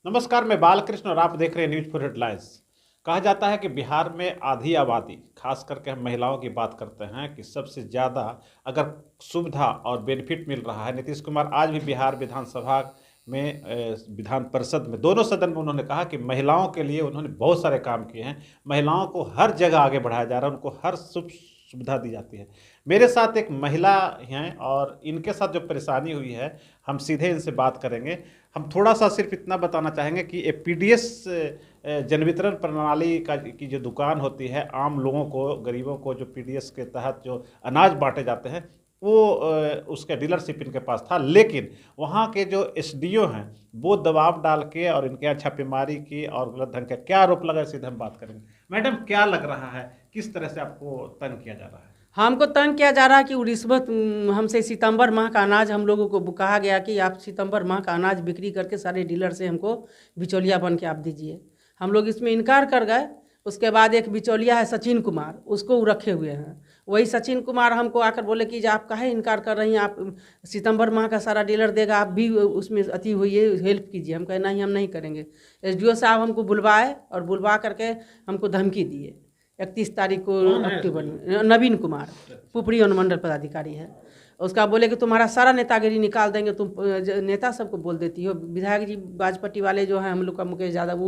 नमस्कार, मैं बालकृष्ण और आप देख रहे हैं न्यूज फॉर हेडलाइंस। कहा जाता है कि बिहार में आधी आबादी, खास करके हम महिलाओं की बात करते हैं कि सबसे ज़्यादा अगर सुविधा और बेनिफिट मिल रहा है। नीतीश कुमार आज भी बिहार विधानसभा में विधान परिषद में दोनों सदन में उन्होंने कहा कि महिलाओं के लिए उन्होंने बहुत सारे काम किए हैं। महिलाओं को हर जगह आगे बढ़ाया जा रहा है, उनको हर सुविधा दी जाती है। मेरे साथ एक महिला हैं और इनके साथ जो परेशानी हुई है हम सीधे इनसे बात करेंगे। हम थोड़ा सा सिर्फ इतना बताना चाहेंगे कि ये पीडीएस जन वितरण प्रणाली की जो दुकान होती है, आम लोगों को, गरीबों को जो पीडीएस के तहत जो अनाज बांटे जाते हैं वो उसका डीलरशिप इनके पास था। लेकिन वहाँ के जो एसडीओ हैं वो दबाव डाल के और इनके यहाँ छापेमारी की और गलत ढंग का क्या आरोप लगा, सीधे हम बात करेंगे। मैडम, क्या लग रहा है, किस तरह से आपको तंग किया जा रहा है? हमको तंग किया जा रहा है कि वो रिश्वत हमसे सितंबर माह का अनाज हम लोगों को कहा गया कि आप सितंबर माह का अनाज बिक्री करके सारे डीलर से हमको बिचौलिया बन के आप दीजिए। हम लोग इसमें इनकार कर गए। उसके बाद एक बिचौलिया है सचिन कुमार, उसको वो रखे हुए हैं। वही सचिन कुमार हमको आकर बोले कि आप काहे इनकार कर रही हैं, आप सितंबर माह का सारा डीलर देगा, आप भी उसमें अति हुई है, हेल्प कीजिए। हम कहे नहीं, हम नहीं करेंगे। एसडीओ साहब हमको बुलवाए और बुलवा करके हमको धमकी दिए। 31 तारीख को अक्टूबर में नवीन कुमार पुपरी अनुमंडल पदाधिकारी है, उसका बोले कि तुम्हारा सारा नेतागिरी निकाल देंगे। तुम नेता सबको बोल देती हो। विधायक जी बाजपट्टी वाले जो हैं हम लोग का मुकेश यादव,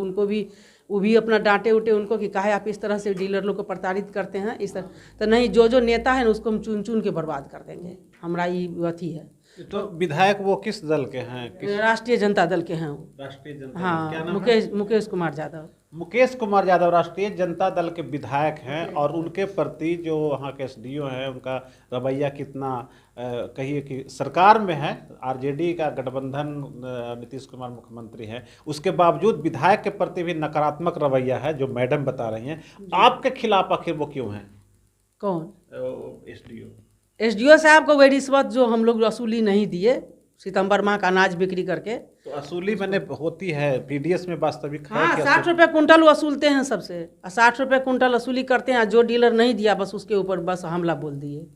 वो भी अपना डांटे उठे उनको कि काहे आप इस तरह से डीलर लोग को प्रताड़ित करते हैं। इस तरह तो नहीं, जो नेता है ना उसको हम चुन चुन के बर्बाद कर देंगे। हमारा ये अथी है। तो विधायक वो किस दल के हैं? राष्ट्रीय जनता दल के हैं वो। राष्ट्रीय जनता हाँ, क्या नाम मुकेश कुमार यादव। मुकेश कुमार यादव राष्ट्रीय जनता दल के विधायक हैं और उनके प्रति जो वहाँ के एसडीओ हैं उनका रवैया कितना कहिए कि सरकार में है, आरजेडी का गठबंधन, नीतीश कुमार मुख्यमंत्री हैं, उसके बावजूद विधायक के प्रति भी नकारात्मक रवैया है जो मैडम बता रही हैं। आपके खिलाफ आखिर वो क्यों हैं? कौन? एसडीओ एसडीओ साहब को वही रिश्वत जो हम लोग वसूली नहीं दिए सितंबर माह का अनाज बिक्री करके। तो असूली मैंने होती है पीडीएस में वास्तविक है हाँ, कि 60 रुपये कुंटल वसूलते हैं सबसे। 60 रुपये कुंटल वसूली करते हैं। जो डीलर नहीं दिया बस उसके ऊपर बस हमला बोल दिए।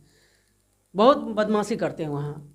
बहुत बदमाशी करते हैं वहाँ।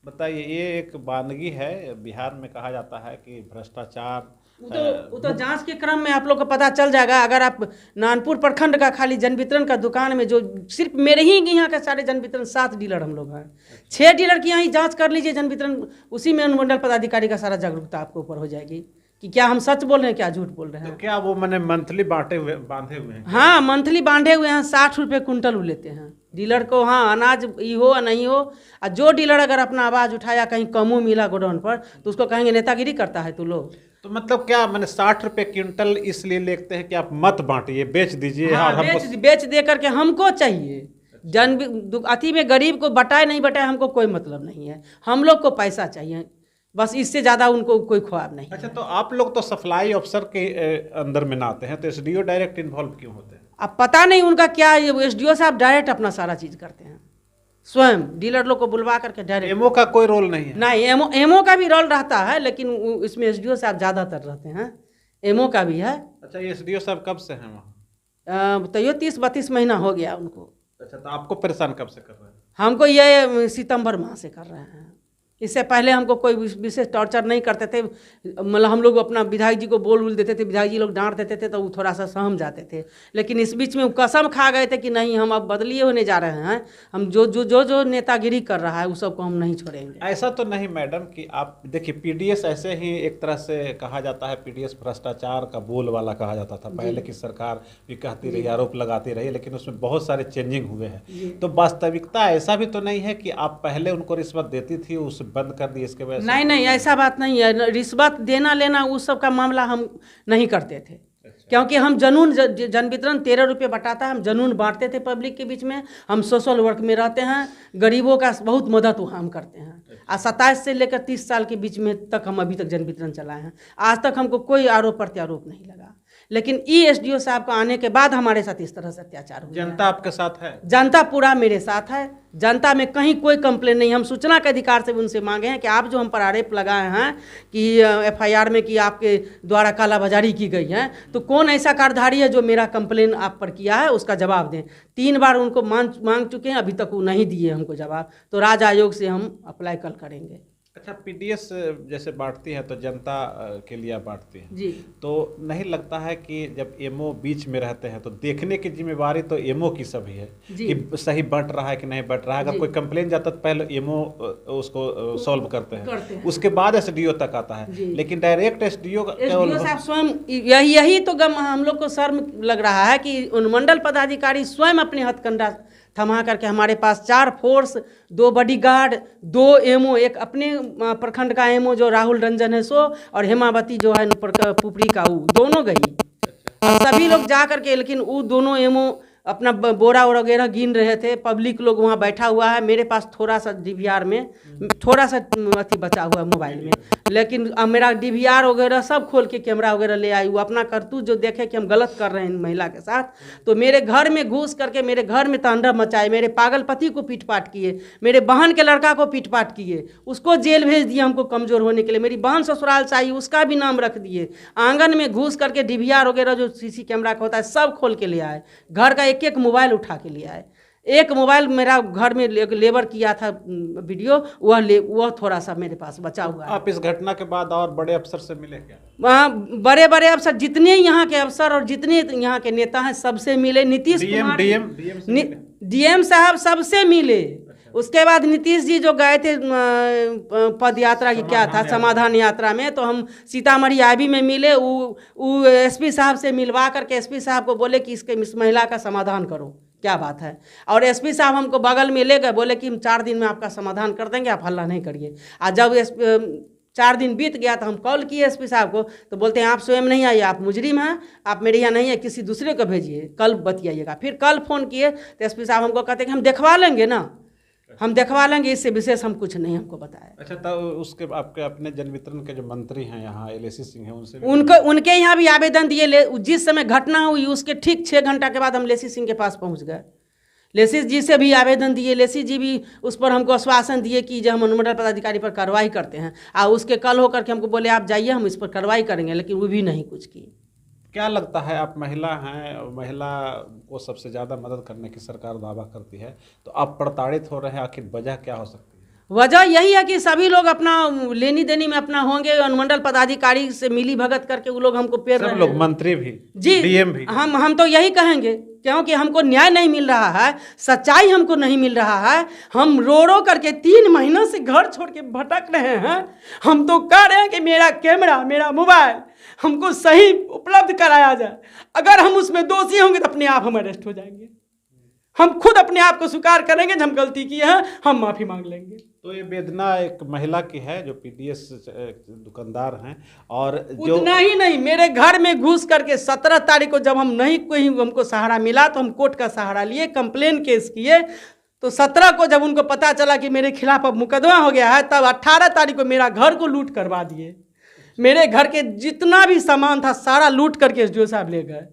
बताइए, ये एक वानगी है बिहार में, कहा जाता है कि भ्रष्टाचार। वो तो जांच के क्रम में आप लोग को पता चल जाएगा। अगर आप नानपुर प्रखंड का खाली जन वितरण का दुकान में जो सिर्फ मेरे ही यहाँ का सारे जन वितरण 7 डीलर हम लोग हैं, 6 डीलर की यहाँ ही जांच कर लीजिए जन वितरण। उसी में अनुमंडल पदाधिकारी का सारा जागरूकता आपको ऊपर हो जाएगी कि क्या हम सच बोल रहे हैं, क्या झूठ बोल रहे हैं। तो क्या वो मैंने मंथली बांधे हुए हैं? हाँ, मंथली बांधे हुए हैं। 60 रुपये कुंटल वो लेते हैं डीलर को। हाँ, अनाज ये हो या नहीं हो, और जो डीलर अगर अपना आवाज़ उठाया कहीं कमो मिला गोडाउन पर तो उसको कहेंगे नेतागिरी करता है तू लोग। तो मतलब क्या मैंने 60 रुपये क्विंटल इसलिए लेते हैं कि आप मत बांटिए, बेच दीजिए। हाँ, और हमको बेच दे करके हमको चाहिए। अति में गरीब को बटाए नहीं बटाए हमको कोई मतलब नहीं है। हम लोग को पैसा चाहिए बस, इससे ज़्यादा उनको कोई ख्वाब नहीं। अच्छा, तो आप लोग तो सप्लाई अफसर के अंदर में ना आते हैं, तो एसडीओ डायरेक्ट इन्वॉल्व क्यों होते हैं? अब पता नहीं उनका क्या, एसडीओ साहब डायरेक्ट अपना सारा चीज़ करते हैं स्वयं। डीलर लोग को बुलवा करके डायरेक्ट। एमओ का कोई रोल नहीं है? नहीं, एमओ का भी रोल रहता है, लेकिन इसमें एसडीओ साहब ज़्यादातर रहते हैं। एमओ का भी है। अच्छा, ये एसडीओ साहब कब से हैं वहाँ? तो ये 30-32 महीना हो गया उनको। अच्छा, तो आपको परेशान कब से कर रहे हैं? हमको ये सितंबर माह से कर रहे हैं। इससे पहले हमको कोई विशेष टॉर्चर नहीं करते थे। मतलब हम लोग अपना विधायक जी को बोल देते थे, विधायक जी लोग डांट देते थे तो वो थोड़ा सा सहम जाते थे। लेकिन इस बीच में वो कसम खा गए थे कि नहीं, हम अब बदलिए होने जा रहे हैं। हम जो नेतागिरी कर रहा है उस सबको हम नहीं छोड़ेंगे। ऐसा तो नहीं मैडम कि आप देखिए, पीडीएस ऐसे ही एक तरह से कहा जाता है, पीडीएस भ्रष्टाचार का बोल वाला कहा जाता था। पहले की सरकार भी कहती रही, आरोप लगाती रही, लेकिन उसमें बहुत सारे चेंजिंग हुए हैं। तो वास्तविकता ऐसा भी तो नहीं है कि आप पहले उनको रिश्वत देती थी, उस बंद कर दी इसके वजह से? नहीं, ऐसा बात नहीं है। रिश्वत देना लेना उस सब का मामला हम नहीं करते थे। अच्छा। क्योंकि हम जनून जन वितरण 13 रुपये बटाता है, हम जनून बांटते थे पब्लिक के बीच में। हम सोशल वर्क में रहते हैं, गरीबों का बहुत मदद वहाँ हम करते हैं। और 27 से लेकर 30 साल के बीच में तक हम अभी तक जन वितरण चलाए हैं। आज तक हमको कोई आरोप प्रत्यारोप नहीं लगा। लेकिन एसडीओ साहब का आने के बाद हमारे साथ इस तरह से अत्याचार हुआ। जनता आपके साथ है? जनता पूरा मेरे साथ है। जनता में कहीं कोई कंप्लेन नहीं। हम सूचना के अधिकार से उनसे मांगे हैं कि आप जो हम पर आरोप लगाए हैं कि एफआईआर में कि आपके द्वारा कालाबाजारी की गई है, तो कौन ऐसा कार्यधारी है जो मेरा कंप्लेन आप पर किया है, उसका जवाब दें। 3 बार उनको मांग चुके हैं, अभी तक वो नहीं दिए हमको जवाब। तो राज्य आयोग से हम अप्लाई कल करेंगे। अच्छा, पीडीएस जैसे बांटती है तो जनता के लिए बांटती है, जी तो नहीं लगता है कि जब एमओ बीच में रहते हैं तो देखने की जिम्मेवारी तो एमओ की सभी है जी कि सही बंट रहा है कि नहीं बंट रहा है। अगर जी कोई कंप्लेन जाता है तो पहले एमओ उसको सॉल्व करते करते हैं, हैं। उसके बाद एसडीओ तक आता है, जी। लेकिन डायरेक्ट एसडीओ एसडीओ साहब स्वयं, यही तो गम हम लोग को शर्म लग रहा है कि अनुमंडल पदाधिकारी स्वयं अपने हथकंडा थमा करके हमारे पास 4 फोर्स, 2 बॉडीगार्ड, 2 एमओ, एक अपने प्रखंड का एमओ जो राहुल रंजन है सो, और हेमावती जो है पुपरी का वो दोनों गई। और सभी लोग जा करके, लेकिन वो दोनों एमओ अपना बोरा वगैरह गिन रहे थे। पब्लिक लोग वहाँ बैठा हुआ है। मेरे पास थोड़ा सा डीवीआर में थोड़ा सा अथी बचा हुआ है मोबाइल में, लेकिन अब मेरा डीवीआर वगैरह सब खोल के कैमरा वगैरह ले आई। वो अपना करतूत जो देखे कि हम गलत कर रहे हैं महिला के साथ, तो मेरे घर में घुस करके मेरे घर में तांडव मचाए, मेरे पागल पति को पीट पाट किए, मेरे बहन के लड़का को पीट पाट किए, उसको जेल भेज दिया हमको कमज़ोर होने के लिए। मेरी बहन ससुराल से आई, उसका भी नाम रख दिए। आंगन में घुस करके डीवीआर वगैरह जो सीसी कैमरा का होता है सब खोल के ले आए। घर का एक एक मोबाइल उठा के ले आए। एक मोबाइल मेरा घर में लेबर किया था वीडियो, वह थोड़ा सा मेरे पास बचा हुआ है। आप इस घटना के बाद और बड़े अफसर से मिले क्या? वहाँ बड़े बड़े अफसर, जितने यहाँ के अफसर और जितने यहाँ के नेता हैं सबसे मिले। नीतीश कुमार, डीएम साहब सबसे मिले। उसके बाद नीतीश जी जो गए थे पद यात्रा की क्या था, समाधान यात्रा में, तो हम सीतामढ़ी आईबी में मिले। वो एसपी साहब से मिलवा करके एसपी साहब को बोले कि इस महिला का समाधान करो, क्या बात है। और एसपी साहब हमको बगल में ले गए, बोले कि हम 4 दिन में आपका समाधान कर देंगे, आप हल्ला नहीं करिए। और जब 4 दिन बीत गया तो हम कॉल किए एसपी साहब को, तो बोलते हैं आप स्वयं नहीं आइए, आप मुजरिम हैं, आप मेरे यहाँ नहीं है, किसी दूसरे को भेजिए, कल बतियाइएगा। फिर कल फ़ोन किए तो एसपी साहब हमको कहते हैं कि हम दिखवा लेंगे ना, हम दिखवा लेंगे, इससे विशेष हम कुछ नहीं हमको बताया। अच्छा, तब उसके आपके अपने जनवितरण के जो मंत्री हैं यहाँ एलएसी सिंह हैं, उनसे उनके यहाँ भी आवेदन दिए। जिस समय घटना हुई उसके ठीक 6 घंटा के बाद हम लेसी सिंह के पास पहुँच गए। लेसी जी से भी आवेदन दिए। लेसी जी भी उस पर हमको आश्वासन दिए कि जब हम अनुमंडल पदाधिकारी पर कार्रवाई करते हैं, और उसके कल होकर के हमको बोले आप जाइए, हम इस पर कार्रवाई करेंगे, लेकिन वो भी नहीं कुछ की। क्या लगता है, आप महिला हैं, महिला को सबसे ज़्यादा मदद करने की सरकार दावा करती है, तो आप प्रताड़ित हो रहे हैं, आखिर वजह क्या हो सकती है? वजह यही है कि सभी लोग अपना लेनी देनी में अपना होंगे। अनुमंडल पदाधिकारी से मिली भगत करके वो लोग हमको पेड़ रहे हैं। सब लोग, मंत्री भी जी, डीएम भी। हम तो यही कहेंगे, क्योंकि हमको न्याय नहीं मिल रहा है, सच्चाई हमको नहीं मिल रहा है। हम रो करके 3 महीनों से घर छोड़ के भटक रहे हैं। हम तो कह रहे हैं कि मेरा कैमरा, मेरा मोबाइल हमको सही उपलब्ध कराया जाए। अगर हम उसमें दोषी होंगे तो अपने आप हम अरेस्ट हो जाएंगे। हम खुद अपने आप को स्वीकार करेंगे जब हम गलती किए हैं, हम माफ़ी मांग लेंगे। तो ये वेदना एक महिला की है जो पीडीएस दुकानदार हैं, और जो उतना ही नहीं, मेरे घर में घुस करके 17 तारीख को जब हम नहीं कोई हमको सहारा मिला तो हम कोर्ट का सहारा लिए, कंप्लेन केस किए। तो 17 को जब उनको पता चला कि मेरे खिलाफ अब मुकदमा हो गया है, तब 18 तारीख को मेरा घर को लूट करवा दिए। मेरे घर के जितना भी सामान था सारा लूट करके एसडीओ साहब ले गए,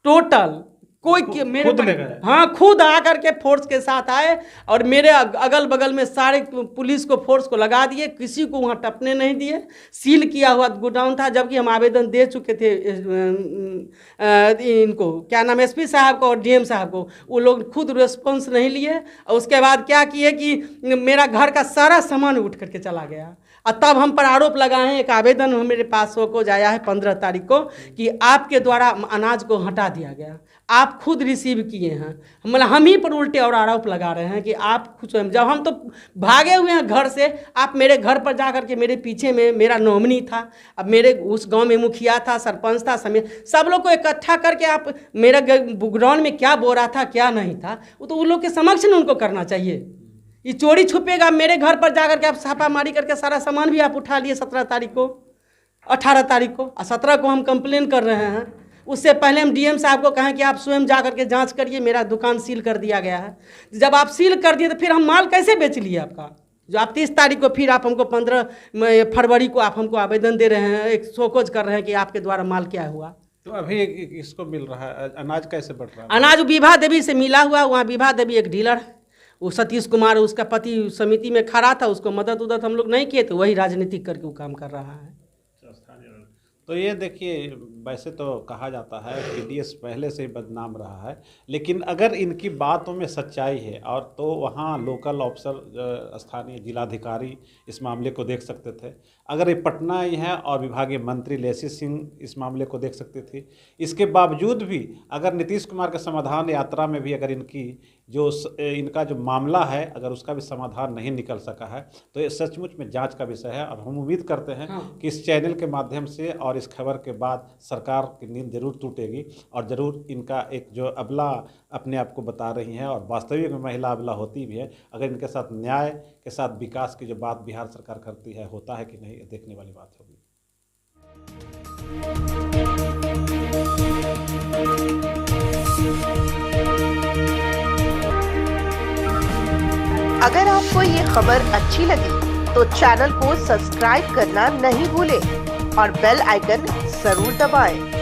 टोटल। कोई मेरे खुद ले गए? हाँ, खुद आकर के फोर्स के साथ आए और मेरे अगल बगल में सारे पुलिस को, फोर्स को लगा दिए, किसी को वहाँ टपने नहीं दिए। सील किया हुआ गोडाउन था, जबकि हम आवेदन दे चुके थे इनको, क्या नाम, एसपी साहब को और डीएम साहब को। वो लोग खुद रिस्पॉन्स नहीं लिए, और उसके बाद क्या किए कि मेरा घर का सारा सामान उठ करके चला गया। और तब हम पर आरोप लगाए हैं, एक आवेदन मेरे पास को आया है 15 तारीख को कि आपके द्वारा अनाज को हटा दिया गया, आप खुद रिसीव किए हैं। मतलब हम ही पर उल्टे और आरोप लगा रहे हैं कि आप खुद, जब हम तो भागे हुए हैं घर से। आप मेरे घर पर जा कर के, मेरे पीछे में मेरा नॉमिनी था, अब मेरे उस गांव में मुखिया था, सरपंच था, समेत सब लोग को इकट्ठा करके आप मेरा ग्राउंड में क्या बो रहा था क्या नहीं था, वो तो उन लोग के समक्ष में उनको करना चाहिए। ये चोरी छुपेगा, मेरे घर पर जा करके आप छापामारी करके सारा सामान भी आप उठा लिए 17 तारीख को, 18 तारीख को, और 17 को हम कंप्लेन कर रहे हैं। उससे पहले हम डीएम साहब को कहें कि आप स्वयं जा करके जांच करिए, मेरा दुकान सील कर दिया गया है। जब आप सील कर दिए तो फिर हम माल कैसे बेच लिए आपका? जो आप 30 तारीख को, फिर आप हमको 15 फरवरी को आप हमको आवेदन दे रहे हैं, एक शोकोज कर रहे हैं कि आपके द्वारा माल क्या हुआ। तो अभी इसको मिल रहा है अनाज, कैसे बढ़ रहा है अनाज? विभा देवी से मिला हुआ, वहाँ विभा देवी एक डीलर है, वो सतीश कुमार, उसका पति समिति में खड़ा था, उसको मदद उदद हम लोग नहीं किए, तो वही राजनीतिक करके वो काम कर रहा है। तो ये देखिए, वैसे तो कहा जाता है पीडीएस पहले से ही बदनाम रहा है, लेकिन अगर इनकी बातों में सच्चाई है और तो वहाँ लोकल अफसर स्थानीय जिलाधिकारी इस मामले को देख सकते थे। अगर ये पटना ही है और विभागीय मंत्री लेसी सिंह इस मामले को देख सकती थी। इसके बावजूद भी अगर नीतीश कुमार के समाधान यात्रा में भी अगर इनका जो मामला है अगर उसका भी समाधान नहीं निकल सका है, तो ये सचमुच में जांच का विषय है। और हम उम्मीद करते हैं कि इस चैनल के माध्यम से और इस खबर के बाद सरकार की नींद जरूर टूटेगी और ज़रूर इनका एक जो अबला अपने आप को बता रही हैं और वास्तविक में महिला अबला होती भी है, अगर इनके साथ न्याय के साथ विकास की जो बात बिहार सरकार करती है होता है कि नहीं, ये देखने वाली बात होगी। अगर आपको ये खबर अच्छी लगी तो चैनल को सब्सक्राइब करना नहीं भूलें और बेल आइकन जरूर दबाएं।